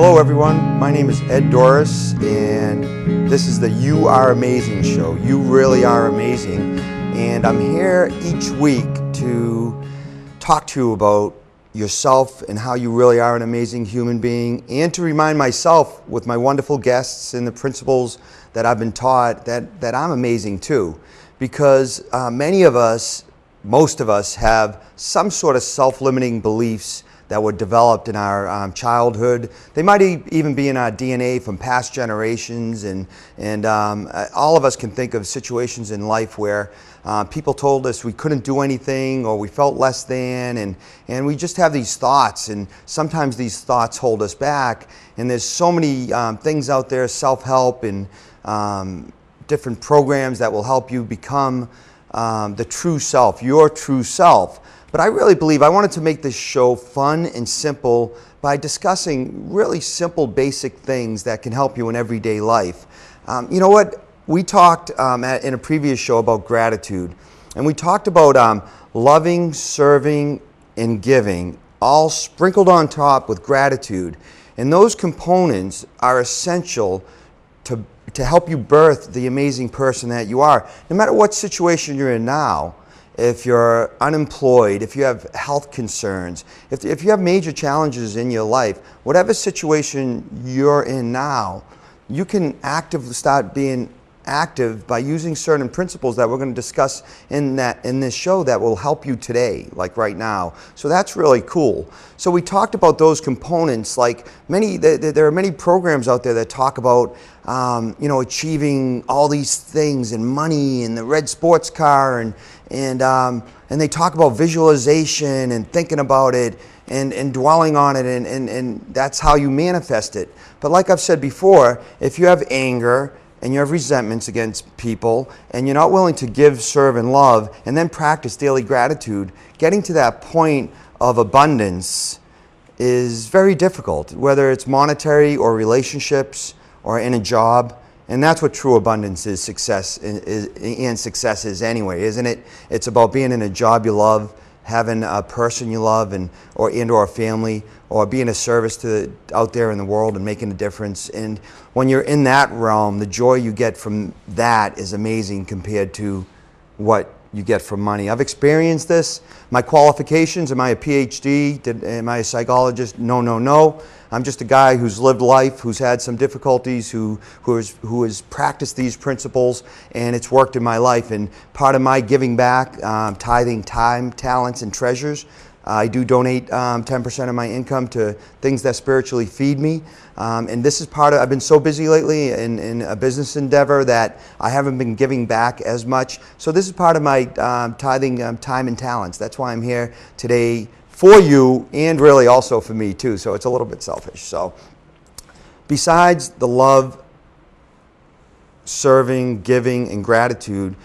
Hello everyone, my name is Ed Doris and this is the You Are Amazing show. You really are amazing, and I'm here each week to talk to you about yourself and how you really are an amazing human being, and to remind myself with my wonderful guests and the principles that I've been taught that I'm amazing too, because many of us, most of us, have some sort of self-limiting beliefs that were developed in our childhood. They might even be in our DNA from past generations, and all of us can think of situations in life where people told us we couldn't do anything or we felt less than, and we just have these thoughts, and sometimes these thoughts hold us back. And there's so many things out there, self-help and different programs that will help you become the true self, your true self. But I really believe I wanted to make this show fun and simple by discussing really simple, basic things that can help you in everyday life. You know what? We talked in a previous show about gratitude, and we talked about loving, serving, and giving, all sprinkled on top with gratitude. And those components are essential to help you birth the amazing person that you are. No matter what situation you're in now, if you're unemployed, if you have health concerns, if you have major challenges in your life, whatever situation you're in now, you can start being active by using certain principles that we're going to discuss in this show that will help you today, like right now. So that's really cool. So we talked about those components, like there are many programs out there that talk about achieving all these things and money and the red sports car, and they talk about visualization and thinking about it and dwelling on it, and that's how you manifest it. But like I've said before, if you have anger and you have resentments against people, and you're not willing to give, serve, and love, and then practice daily gratitude, getting to that point of abundance is very difficult, whether it's monetary or relationships or in a job. And that's what true abundance is, success is anyway, isn't it? It's about being in a job you love, having a person you love, or a family, or being a service out there in the world and making a difference. And when you're in that realm, the joy you get from that is amazing compared to what you get from money. I've experienced this. My qualifications: am I a PhD? Am I a psychologist? No. I'm just a guy who's lived life, who's had some difficulties, who has practiced these principles, and it's worked in my life. And part of my giving back, tithing time, talents, and treasures, I do donate 10% of my income to things that spiritually feed me. And this is part of, I've been so busy lately in a business endeavor that I haven't been giving back as much. So this is part of my tithing time and talents. That's why I'm here today for you, and really also for me too. So it's a little bit selfish. So besides the love, serving, giving, and gratitude,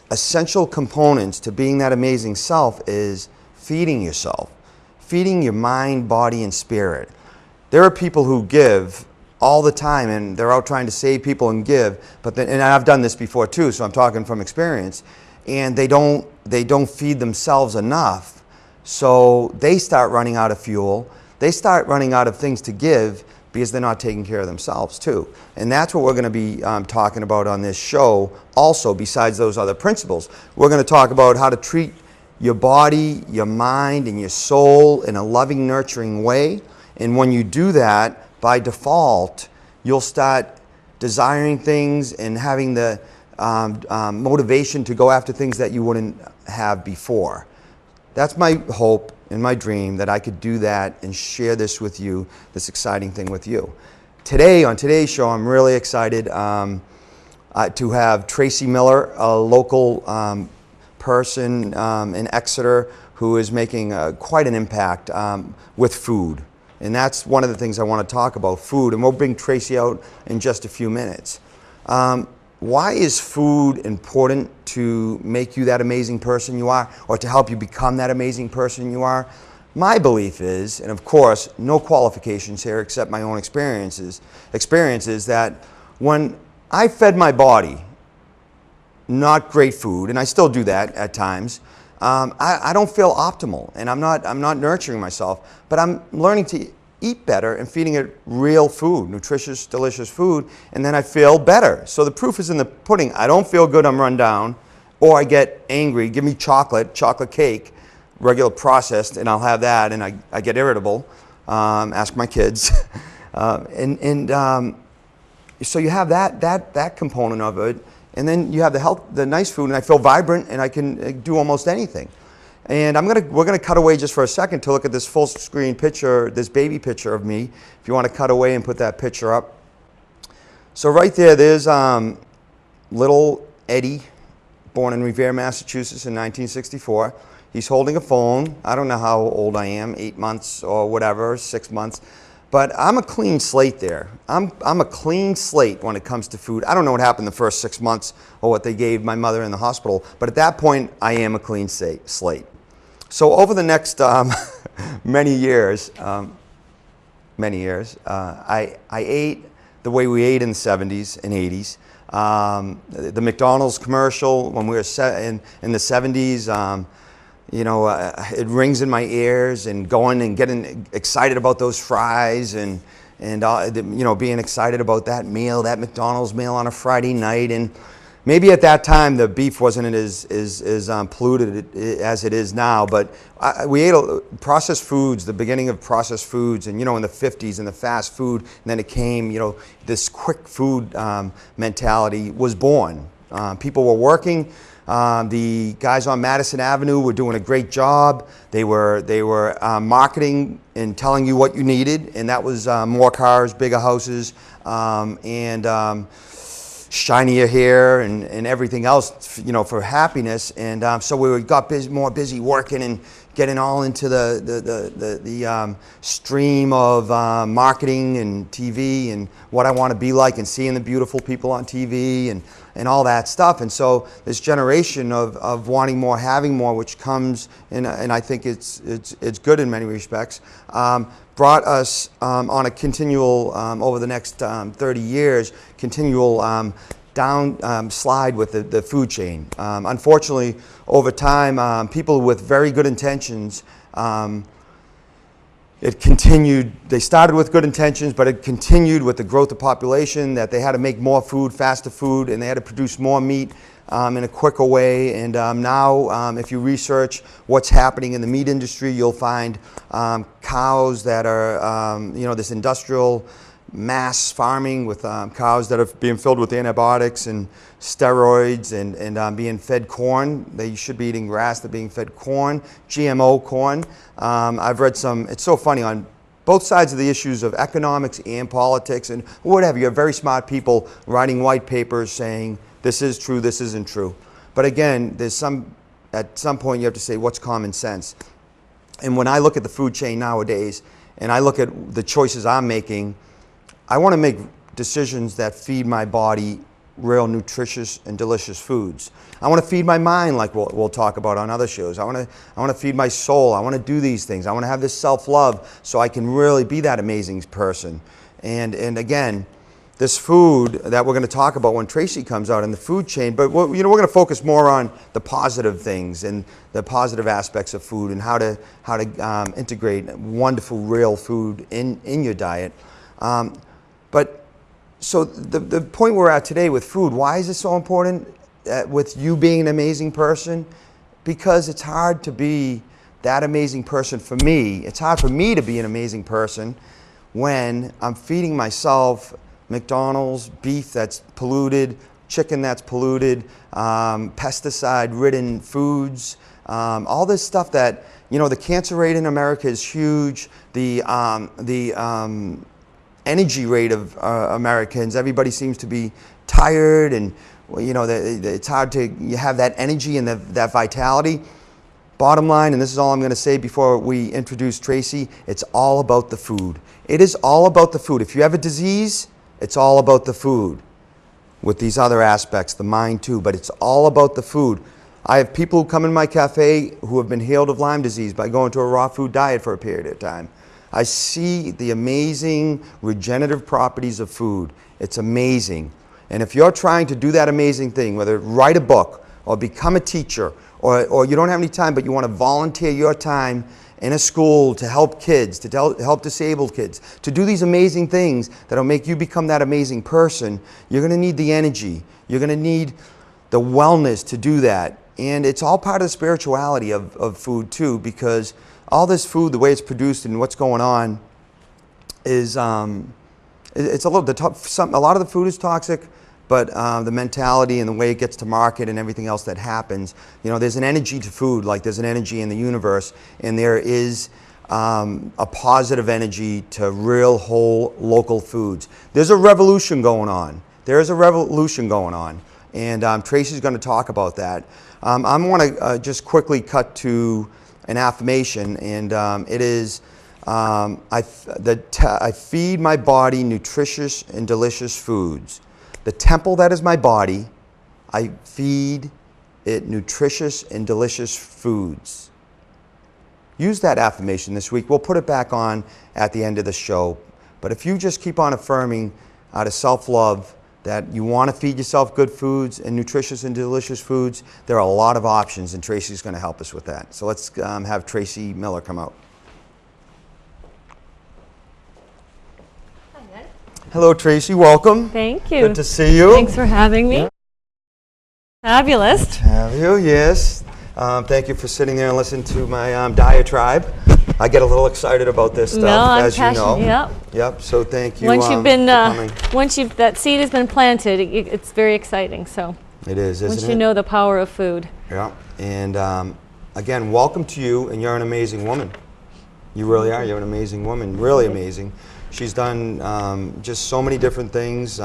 essential components to being that amazing self is feeding yourself, feeding your mind, body, and spirit. There are people who give all the time, and they're out trying to save people and give, and I've done this before too, so I'm talking from experience, and they don't feed themselves enough. So they start running out of fuel. They start running out of things to give because they're not taking care of themselves too. And that's what we're going to be talking about on this show also, besides those other principles. We're going to talk about how to treat your body, your mind, and your soul in a loving, nurturing way. And when you do that, by default, you'll start desiring things and having the motivation to go after things that you wouldn't have before. That's my hope and my dream, that I could do that and share this with you, this exciting thing with you. Today, on today's show, I'm really excited to have Tracey Miller, a local person in Exeter who is making quite an impact with food. And that's one of the things I want to talk about, food. And we'll bring Tracey out in just a few minutes. Why is food important to make you that amazing person you are, or to help you become that amazing person you are? My belief is, and of course, no qualifications here except my own experiences, that when I fed my body not great food, and I still do that at times, I don't feel optimal, and I'm not nurturing myself, but I'm learning to eat better and feeding it real food, nutritious, delicious food, and then I feel better. So the proof is in the pudding. I don't feel good, I'm run down, or I get angry, give me chocolate cake, regular processed, and I'll have that, and I get irritable. Ask my kids. So you have that component of it, and then you have the nice food, and I feel vibrant, and I can do almost anything. And we're gonna cut away just for a second to look at this full screen picture, this baby picture of me. If you want to cut away and put that picture up. So right there's little Eddie, born in Revere, Massachusetts in 1964. He's holding a phone. I don't know how old I am, 8 months or whatever, 6 months. But I'm a clean slate there. I'm a clean slate when it comes to food. I don't know what happened the first 6 months or what they gave my mother in the hospital, but at that point, I am a clean slate. So over the next many years, I ate the way we ate in the 70s and 80s. The McDonald's commercial when we were in the 70s, it rings in my ears, and going and getting excited about those fries and being excited about that meal, that McDonald's meal on a Friday night. And maybe at that time the beef wasn't as polluted as it is now, but we ate processed foods, the beginning of processed foods, and in the 50s, and the fast food, and then it came, this quick food mentality was born. People were working. The guys on Madison Avenue were doing a great job. They were marketing and telling you what you needed, and that was more cars, bigger houses, and shinier hair, and everything else, for happiness. And so we got more busy working and getting all into the stream of marketing and TV and what I want to be like, and seeing the beautiful people on TV and all that stuff. And so this generation of wanting more, having more, which comes, and I think it's good in many respects, brought us on a continual, over the next 30 years, continual slide with the food chain. Unfortunately, over time, people with very good intentions, it continued. They started with good intentions, but it continued with the growth of population, that they had to make more food, faster food, and they had to produce more meat in a quicker way. And now, if you research what's happening in the meat industry, you'll find cows that are, this industrial mass farming with cows that are being filled with antibiotics and steroids and being fed corn. They should be eating grass. They're being fed corn, GMO corn. I've read it's so funny, on both sides of the issues of economics and politics and whatever. You have very smart people writing white papers saying this is true, this isn't true. But again, at some point you have to say, what's common sense? And when I look at the food chain nowadays, and I look at the choices I'm making, I want to make decisions that feed my body real nutritious and delicious foods. I want to feed my mind, like we'll talk about on other shows. I want to feed my soul. I want to do these things. I want to have this self-love so I can really be that amazing person. And again, this food that we're going to talk about when Tracey comes out in the food chain, but we're going to focus more on the positive things and the positive aspects of food and how to integrate wonderful real food in your diet. But so the point we're at today with food, why is it so important with you being an amazing person? Because it's hard to be that amazing person for me. It's hard for me to be an amazing person when I'm feeding myself McDonald's, beef that's polluted, chicken that's polluted, pesticide-ridden foods, all this stuff that, the cancer rate in America is huge. The energy rate of Americans, everybody seems to be tired, and it's hard to have that energy and that vitality. Bottom line, and this is all I'm going to say before we introduce Tracey, it's all about the food. It is all about the food. If you have a disease, it's all about the food, with these other aspects, the mind too, but it's all about the food. I have people who come in my cafe who have been healed of Lyme disease by going to a raw food diet for a period of time. I see the amazing regenerative properties of food. It's amazing. And if you're trying to do that amazing thing, whether write a book or become a teacher, or you don't have any time but you want to volunteer your time in a school to help kids, to help disabled kids, to do these amazing things that'll make you become that amazing person, you're going to need the energy. You're going to need the wellness to do that. And it's all part of the spirituality of food too, because all this food, the way it's produced and what's going on, is it's a little a lot of the food is toxic, but the mentality and the way it gets to market and everything else that happens, you know, there's an energy to food, like there's an energy in the universe, and there is a positive energy to real whole local foods. There's a revolution going on. There is a revolution going on, and Tracey's going to talk about that. I want to just quickly cut to an affirmation, and it is, I feed my body nutritious and delicious foods. The temple that is my body, I feed it nutritious and delicious foods. Use that affirmation this week. We'll put it back on at the end of the show. But if you just keep on affirming out of self-love that you want to feed yourself good foods and nutritious and delicious foods, there are a lot of options, and Tracey's going to help us with that. So let's have Tracey Miller come out. Hello, Tracey. Welcome. Thank you. Good to see you. Thanks for having me. Fabulous. Good to have you, yes. Thank you for sitting there and listening to my diatribe. I get a little excited about this stuff, as you know. Yep. Yep. So thank you. Once you've been, once that seed has been planted, it's very exciting. So. It is, isn't it? Once you know the power of food. Yeah. And again, welcome to you, and you're an amazing woman. You really are. You're an amazing woman. Really amazing. She's done just so many different things.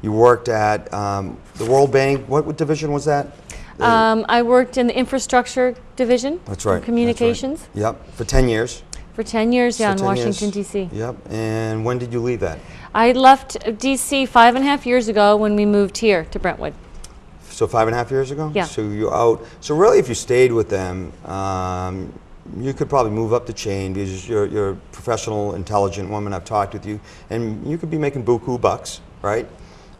You worked at the World Bank. What division was that? I worked in the infrastructure division. That's right. Communications. That's right. Yep. For 10 years. For 10 years, yeah, in Washington, D.C. Yep. And when did you leave that? I left D.C. 5.5 years ago when we moved here to Brentwood. So 5.5 years ago? Yeah. So you're out. So really, if you stayed with them, you could probably move up the chain because you're a professional, intelligent woman. I've talked with you, and you could be making buku bucks, right?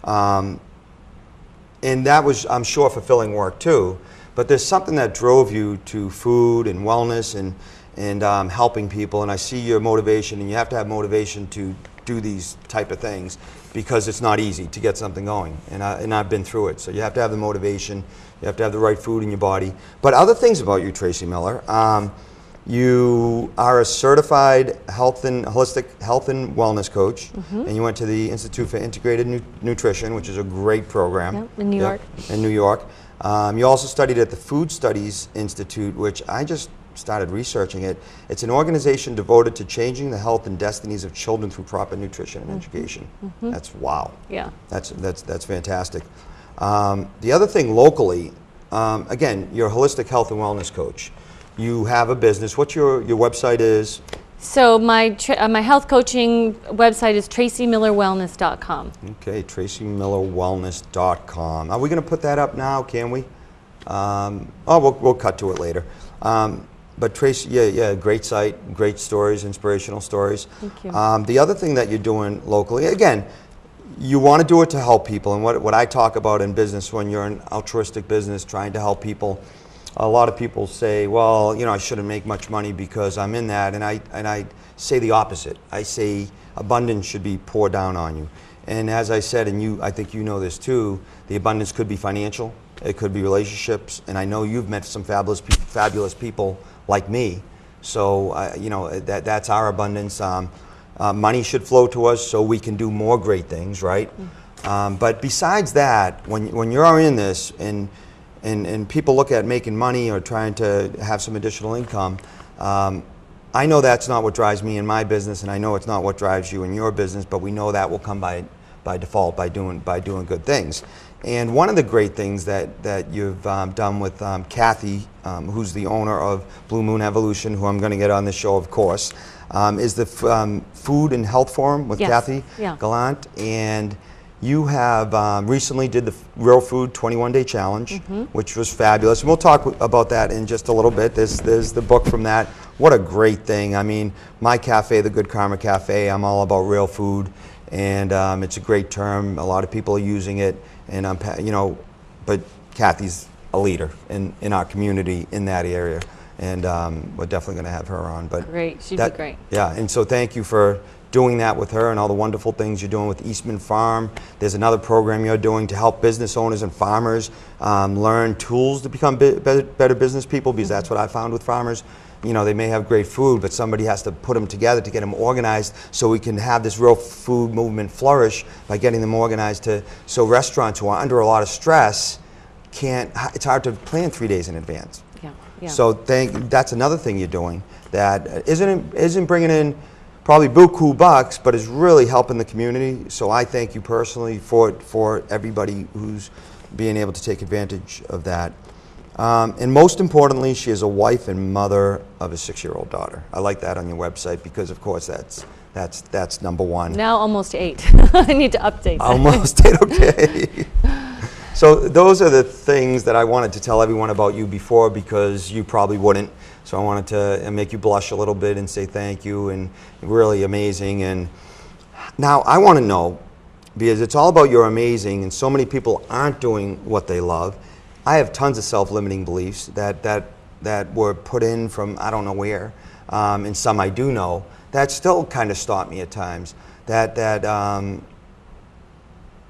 And that was, I'm sure, fulfilling work too. But there's something that drove you to food and wellness and helping people. And I see your motivation, and you have to have motivation to do these type of things because it's not easy to get something going. And I've been through it. So you have to have the motivation. You have to have the right food in your body. But other things about you, Tracey Miller. You are a certified holistic health and wellness coach, and you went to the Institute for Integrated Nutrition, which is a great program. Yep, in New York. In New York. You also studied at the Food Studies Institute, which I just started researching it. It's an organization devoted to changing the health and destinies of children through proper nutrition and education. That's wow. Yeah. That's fantastic. The other thing locally, again, you're a holistic health and wellness coach. You have a business. What's your website is? So my health coaching website is tracymillerwellness.com. Okay, tracymillerwellness.com. Are we going to put that up now? Can we? We'll cut to it later. But Tracey, yeah, great site, great stories, inspirational stories. Thank you. The other thing that you're doing locally, again, you want to do it to help people. And what I talk about in business, when you're in altruistic business, trying to help people. A lot of people say, well, you know, I shouldn't make much money because I'm in that, and I say the opposite. I say abundance should be poured down on you. And as I said, and I think you know this too, the abundance could be financial, it could be relationships, and I know you've met some fabulous people like me. So you know, that's our abundance. Money should flow to us so we can do more great things, right? But besides that, when you're in this and people look at making money or trying to have some additional income, I know that's not what drives me in my business, and I know it's not what drives you in your business, but we know that will come by default by doing good things. And one of the great things that you've done with Kathy, who's the owner of Blue Moon Evolution, who I'm going to get on this show, of course, is the Food and Health Forum with Kathy Gallant. And you have recently did the Real Food 21-Day Challenge, which was fabulous. And we'll talk about that in just a little bit. There's the book from that. What a great thing. I mean, my cafe, the Good Karma Cafe, I'm all about real food. And it's a great term. A lot of people are using it. And you know, but Kathy's a leader in our community in that area. and we're definitely going to have her on. But Great, she'd be great. Yeah, and so thank you for doing that with her and all the wonderful things you're doing with Eastman Farm. There's another program you're doing to help business owners and farmers learn tools to become better business people, because that's what I found with farmers. You know, they may have great food, but somebody has to put them together to get them organized so we can have this real food movement flourish by getting them organized so restaurants who are under a lot of stress it's hard to plan 3 days in advance. Yeah, yeah. So that's another thing you're doing that isn't bringing in probably buku bucks, but is really helping the community. So I thank you personally for everybody who's being able to take advantage of that. And most importantly, she is a wife and mother of a 6-year-old daughter. I like that on your website because, of course, that's number one. Now almost 8. I need to update that. Almost 8, okay. So those are the things that I wanted to tell everyone about you before, because you probably wouldn't. So I wanted to make you blush a little bit and say thank you, and really amazing. And now I want to know, because it's all about you're amazing and so many people aren't doing what they love. I have tons of self-limiting beliefs that were put in from I don't know where, and some I do know, that still kind of stop me at times.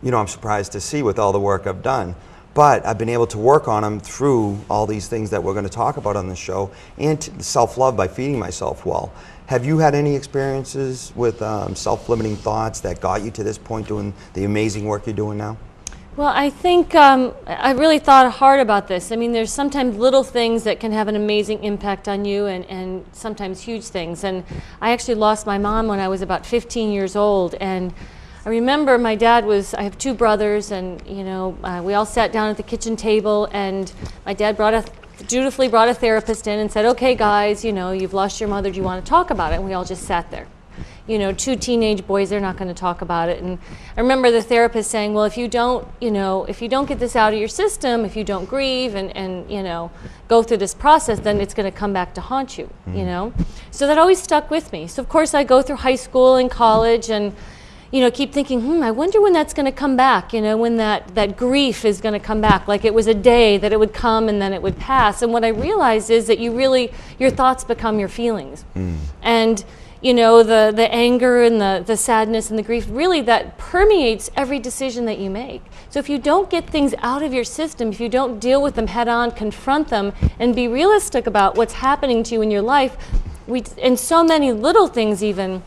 You know, I'm surprised to see with all the work I've done. But I've been able to work on them through all these things that we're going to talk about on the show, and self-love by feeding myself well. Have you had any experiences with self-limiting thoughts that got you to this point doing the amazing work you're doing now? Well, I think I really thought hard about this. I mean, there's sometimes little things that can have an amazing impact on you, and sometimes huge things. And I actually lost my mom when I was about 15 years old, and I remember my dad I have 2 brothers, and you know, we all sat down at the kitchen table, and my dad dutifully brought a therapist in and said, okay guys, you know, you've lost your mother, do you want to talk about it? And we all just sat there. You know, 2 teenage boys, they're not going to talk about it. And I remember the therapist saying, well, if you don't get this out of your system, if you don't grieve and you know, go through this process, then it's going to come back to haunt you, you know? So that always stuck with me. So of course I go through high school and college, and you know, keep thinking, I wonder when that's going to come back, you know, when that grief is going to come back, like it was a day that it would come and then it would pass. And what I realized is that your thoughts become your feelings. And, you know, the anger and the sadness and the grief, really that permeates every decision that you make. So if you don't get things out of your system, if you don't deal with them head on, confront them, and be realistic about what's happening to you in your life, and so many little things even,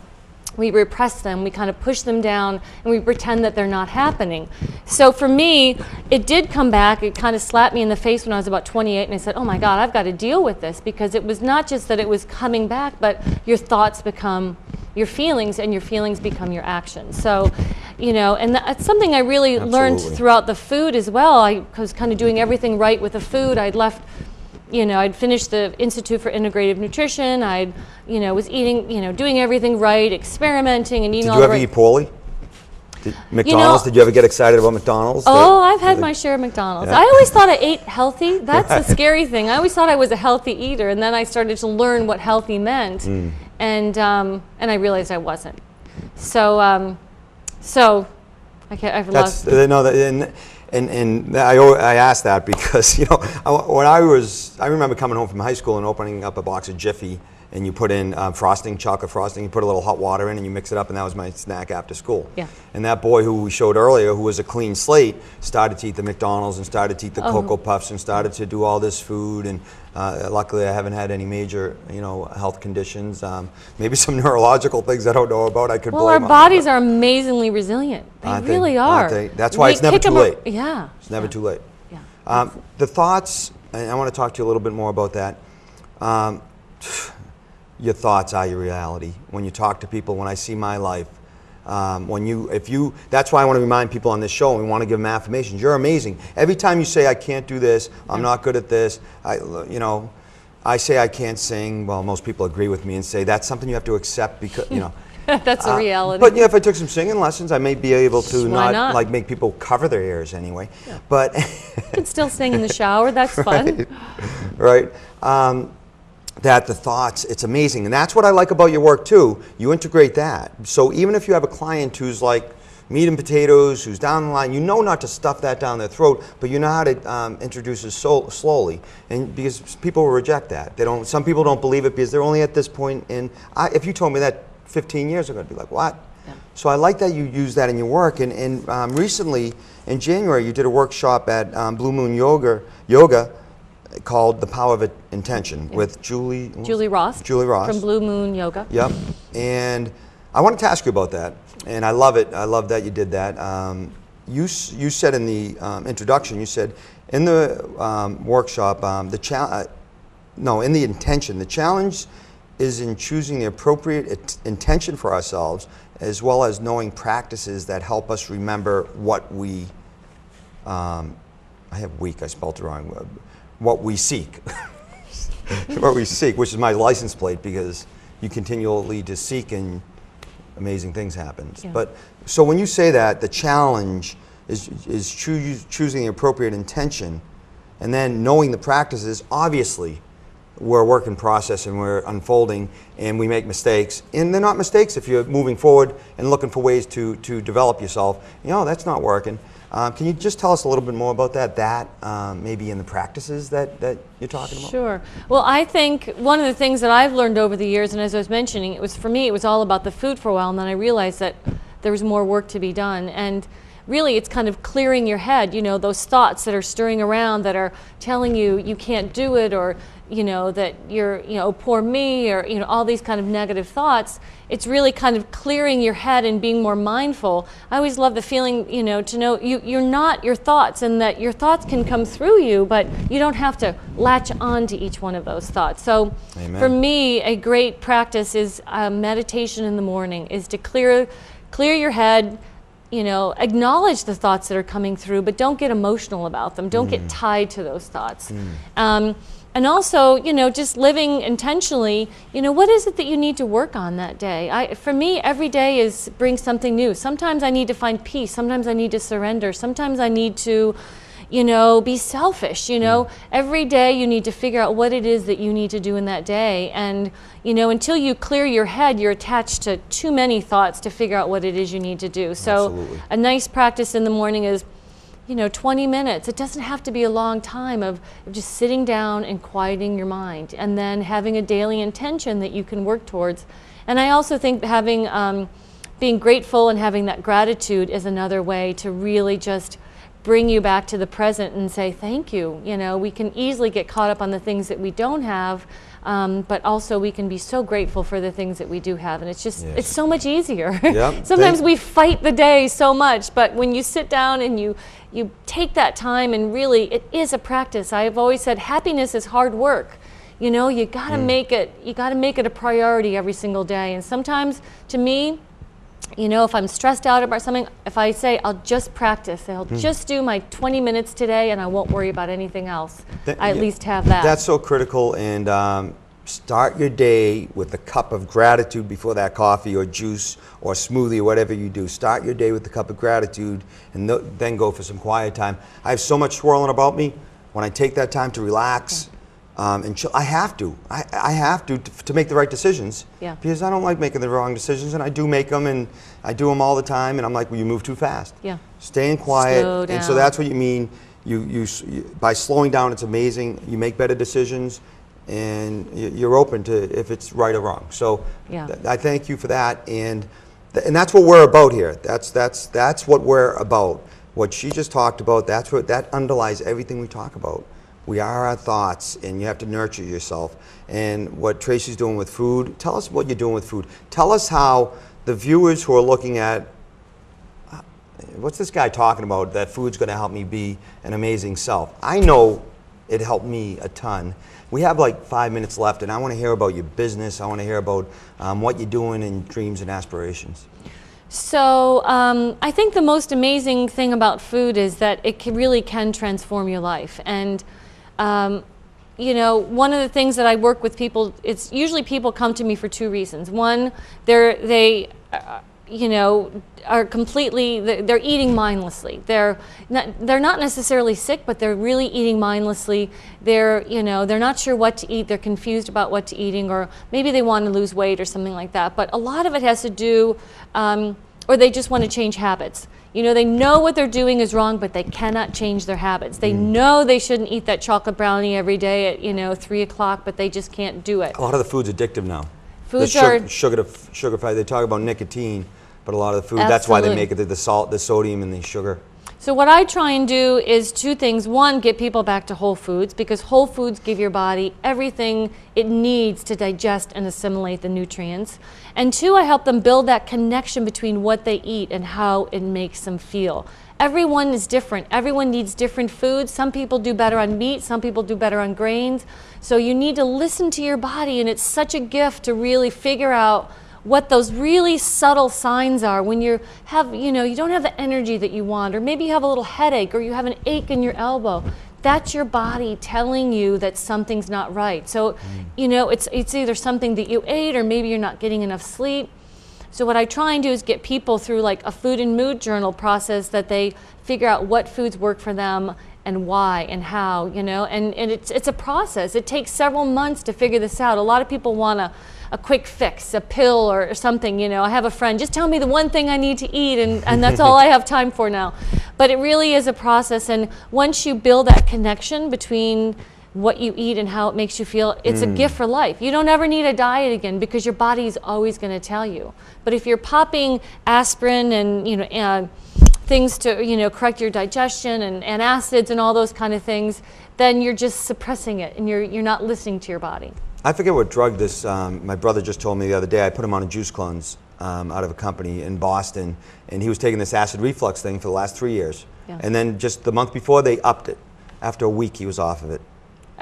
we repress them, we kind of push them down, and we pretend that they're not happening. So for me, it did come back. It kind of slapped me in the face when I was about 28, and I said, oh my God, I've got to deal with this, because it was not just that it was coming back, but your thoughts become your feelings, and your feelings become your actions. So, you know, and that's something I really learned throughout the food as well. I was kind of doing everything right with the food. I'd finished the Institute for Integrative Nutrition. Was eating, doing everything right, experimenting and eating all the right. Did you ever eat poorly? McDonald's, did you ever get excited about McDonald's? Oh, I've had my share of McDonald's. Yeah. I always thought I ate healthy. That's the scary thing. I always thought I was a healthy eater, and then I started to learn what healthy meant, and I realized I wasn't. So I've lost. And I asked that because, you know, I remember coming home from high school and opening up a box of Jiffy, and you put in chocolate frosting, you put a little hot water in, and you mix it up, and that was my snack after school. Yeah. And that boy who we showed earlier, who was a clean slate, started to eat the McDonald's and started to eat the Cocoa Puffs and started to do all this food. And luckily, I haven't had any major, health conditions. Maybe some neurological things I don't know about. I could blame our bodies are amazingly resilient. They really are. That's why it's never too late. Yeah. It's never too late. Yeah. The thoughts, and I want to talk to you a little bit more about that. Your thoughts are your reality. When you talk to people, when I see my life, that's why I want to remind people on this show, and we want to give them affirmations. You're amazing. Every time you say, I can't do this, I'm not good at this, I say I can't sing, well, most people agree with me and say that's something you have to accept because, That's a reality. But if I took some singing lessons, I may be able to not like make people cover their ears anyway. Yeah. But you can still sing in the shower. That's fun. Right. That the thoughts, it's amazing. And that's what I like about your work too. You integrate that. So even if you have a client who's like, meat and potatoes, who's down the line, you know not to stuff that down their throat, but you know how to introduce it slowly, and because people will reject that. They don't. Some people don't believe it because they're only at this point. And if you told me that 15 years ago, I'd be like, what? Yeah. So I like that you use that in your work. And recently, in January, you did a workshop at Blue Moon Yoga called The Power of Intention with Julie Ross. Julie Ross. From Blue Moon Yoga. Yep. And I wanted to ask you about that. And I love it. I love that you did that. You said in the introduction, you said in the workshop, in the intention, the challenge is in choosing the appropriate intention for ourselves, as well as knowing practices that help us remember what we, I spelled it wrong, what we seek. What we seek, which is my license plate, because you continually to seek and amazing things happen. Yeah. But so when you say that, the challenge is choosing the appropriate intention, and then knowing the practices. Obviously, we're a work in process and we're unfolding, and we make mistakes, and they're not mistakes if you're moving forward and looking for ways to develop yourself. That's not working. Can you just tell us a little bit more about that maybe in the practices that you're talking about? Sure. Well, I think one of the things that I've learned over the years, and as I was mentioning, for me it was all about the food for a while, and then I realized that there was more work to be done. And really it's kind of clearing your head, those thoughts that are stirring around that are telling you you can't do it, or that you're, poor me, or, all these kind of negative thoughts. It's really kind of clearing your head and being more mindful. I always love the feeling, to know you're not your thoughts, and that your thoughts can come through you, but you don't have to latch on to each one of those thoughts. So Amen. For me, a great practice is meditation in the morning, is to clear your head, acknowledge the thoughts that are coming through, but don't get emotional about them. Don't get tied to those thoughts. And also, just living intentionally, what is it that you need to work on that day? For me, every day brings something new. Sometimes I need to find peace. Sometimes I need to surrender. Sometimes I need to, be selfish. Every day you need to figure out what it is that you need to do in that day. And, until you clear your head, you're attached to too many thoughts to figure out what it is you need to do. So Absolutely. A nice practice in the morning is 20 minutes. It doesn't have to be a long time of just sitting down and quieting your mind, and then having a daily intention that you can work towards. And I also think being grateful and having that gratitude is another way to really just bring you back to the present and say thank you. We can easily get caught up on the things that we don't have, but also we can be so grateful for the things that we do have, and it's just it's so much easier. Yep. Sometimes we fight the day so much, but when you sit down and you take that time, and really it is a practice. I've always said happiness is hard work. You gotta make it a priority every single day. And sometimes, to me, if I'm stressed out about something, if I say I'll just practice, I'll just do my 20 minutes today, and I won't worry about anything else, I at least have that. That's so critical. And start your day with a cup of gratitude before that coffee or juice or smoothie or whatever you do. Start your day with a cup of gratitude, and then go for some quiet time. I have so much swirling about me. When I take that time to relax, and chill, I have to make the right decisions. Yeah. Because I don't like making the wrong decisions, and I do make them, and I do them all the time. And I'm like, well, you move too fast. Yeah. Staying quiet. Slow down. And so that's what you mean. You by slowing down, it's amazing. You make better decisions, and you're open to if it's right or wrong. So I thank you for that, and that's what we're about here. That's what we're about. What she just talked about. That underlies everything we talk about. We are our thoughts, and you have to nurture yourself. And what Tracey's doing with food, tell us what you're doing with food. Tell us how the viewers who are looking at, what's this guy talking about, that food's going to help me be an amazing self. I know it helped me a ton. We have like 5 minutes left, and I want to hear about your business. I want to hear about what you're doing in dreams and aspirations. So I think the most amazing thing about food is that it really can transform your life. And one of the things that I work with people, it's usually people come to me for two reasons. One, they are completely, they're eating mindlessly. They're not necessarily sick, but they're really eating mindlessly. They're not sure what to eat. They're confused about what to eating, or maybe they want to lose weight or something like that. But a lot of it has to do or they just want to change habits. You know, they know what they're doing is wrong, but they cannot change their habits. They know they shouldn't eat that chocolate brownie every day at, you know, 3 o'clock, but they just can't do it. A lot of the food's addictive now. Foods sugar fat. They talk about nicotine, but a lot of the food, that's why they make it the salt, the sodium, and the sugar. So what I try and do is two things. One, get people back to whole foods, because whole foods give your body everything it needs to digest and assimilate the nutrients. And two, I help them build that connection between what they eat and how it makes them feel. Everyone is different. Everyone needs different foods. Some people do better on meat, some people do better on grains. So you need to listen to your body, and it's such a gift to really figure out what those really subtle signs are when you have, you know, you don't have the energy that you want, or maybe you have a little headache, or you have an ache in your elbow. That's your body telling you that something's not right. So, you know, it's either something that you ate, or maybe you're not getting enough sleep. So what I try and do is get people through like a food and mood journal process, that they figure out what foods work for them and why and how, you know, and it's a process. It takes several months to figure this out. A lot of people want a quick fix, a pill or something, you know. I have a friend, just tell me the one thing I need to eat, and that's all I have time for now. But it really is a process, and once you build that connection between what you eat and how it makes you feel, it's a gift for life. You don't ever need a diet again, because your body is always going to tell you. But if you're popping aspirin and, you know, things to, you know, correct your digestion and acids and all those kind of things, then you're just suppressing it, and you're not listening to your body. I forget what drug this, my brother just told me the other day. I put him on a juice cleanse out of a company in Boston, and he was taking this acid reflux thing for the last 3 years. Yeah. And then just the month before, they upped it. After a week, he was off of it.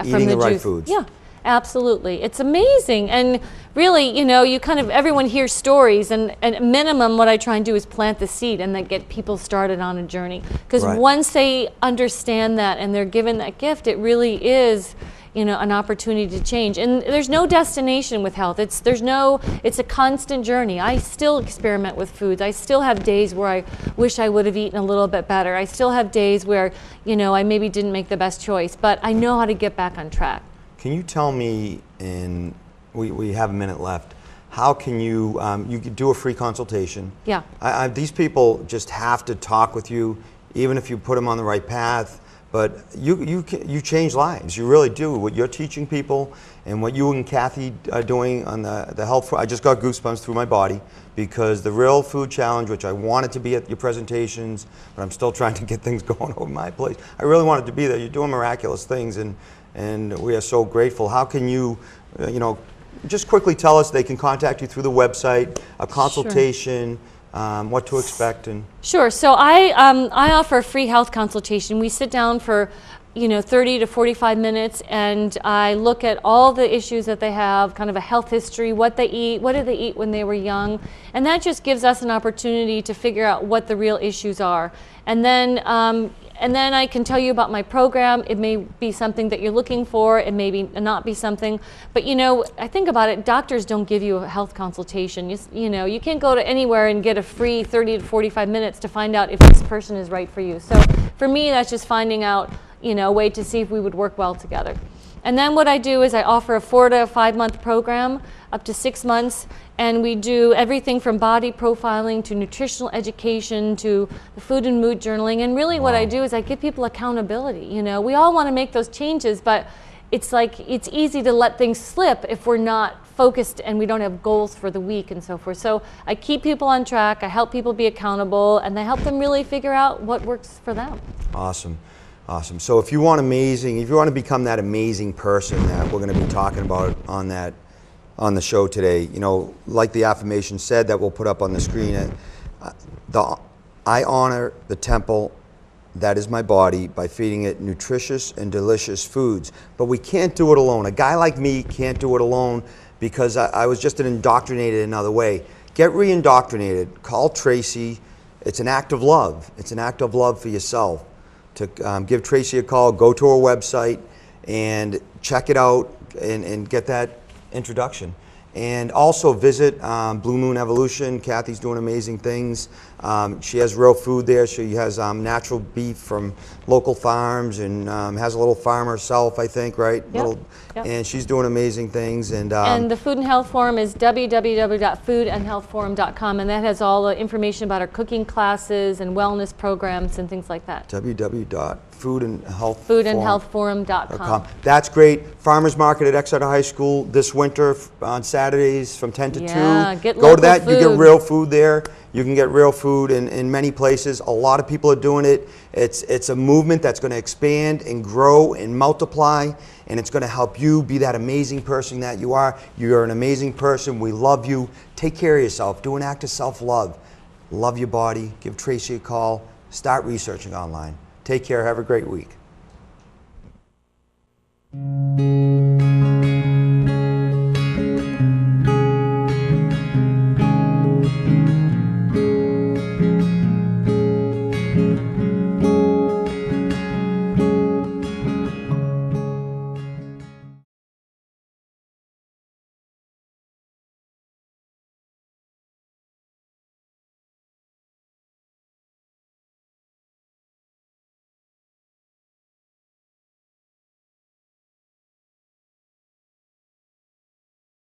Eating the right foods. Yeah, absolutely. It's amazing. And really, you know, everyone hears stories, and at minimum, what I try and do is plant the seed and then get people started on a journey. Because once they understand that and they're given that gift, it really is, you know, an opportunity to change. And there's no destination with health. It's a constant journey. I still experiment with foods. I still have days where I wish I would have eaten a little bit better. I still have days where, you know, I maybe didn't make the best choice, but I know how to get back on track. Can you tell me, and we have a minute left, how can you, you could do a free consultation. Yeah. These people just have to talk with you, even if you put them on the right path. But you change lives. You really do. What you're teaching people, and what you and Kathy are doing on the health. I just got goosebumps through my body, because the Real Food Challenge, which I wanted to be at your presentations, but I'm still trying to get things going over my place. I really wanted to be there. You're doing miraculous things, and we are so grateful. How can you, you know, just quickly tell us, they can contact you through the website, a consultation. Sure. What to expect. And sure. So I offer a free health consultation. We sit down for, you know, 30 to 45 minutes, and I look at all the issues that they have, kind of a health history, what they eat, what did they eat when they were young, and that just gives us an opportunity to figure out what the real issues are. And then I can tell you about my program. It may be something that you're looking for. It may not be something. But, you know, I think about it, doctors don't give you a health consultation. You know, you can't go to anywhere and get a free 30 to 45 minutes to find out if this person is right for you. So for me, that's just finding out, you know, a way to see if we would work well together. And then what I do is I offer a 4 to 5 month program, up to 6 months, and we do everything from body profiling to nutritional education to the food and mood journaling. And really what I do is I give people accountability. You know, we all want to make those changes, but it's like, it's easy to let things slip if we're not focused and we don't have goals for the week and so forth. So I keep people on track, I help people be accountable, and I help them really figure out what works for them. Awesome. Awesome. So if you want to become that amazing person that we're going to be talking about on the show today, you know, like the affirmation said that we'll put up on the screen, I honor the temple that is my body by feeding it nutritious and delicious foods. But we can't do it alone. A guy like me can't do it alone, because I was just indoctrinated another way. Get re-indoctrinated. Call Tracey. It's an act of love. It's an act of love for yourself. To give Tracey a call, go to her website and check it out and get that introduction. And also visit Blue Moon Evolution. Kathy's doing amazing things. She has real food there. She has natural beef from local farms and has a little farm herself, I think, right? Yep. And she's doing amazing things. And the Food and Health Forum is www.foodandhealthforum.com, and that has all the information about our cooking classes and wellness programs and things like that. www.foodandhealthforum.com. That's great. Farmers Market at Exeter High School this winter on Saturdays from 10 to 2. Get Go to that. food. You get real food there. You can get real food in many places. A lot of people are doing it. It's a movement that's going to expand and grow and multiply, and it's going to help you be that amazing person that you are. You're an amazing person. We love you. Take care of yourself. Do an act of self-love. Love your body. Give Tracey a call. Start researching online. Take care. Have a great week.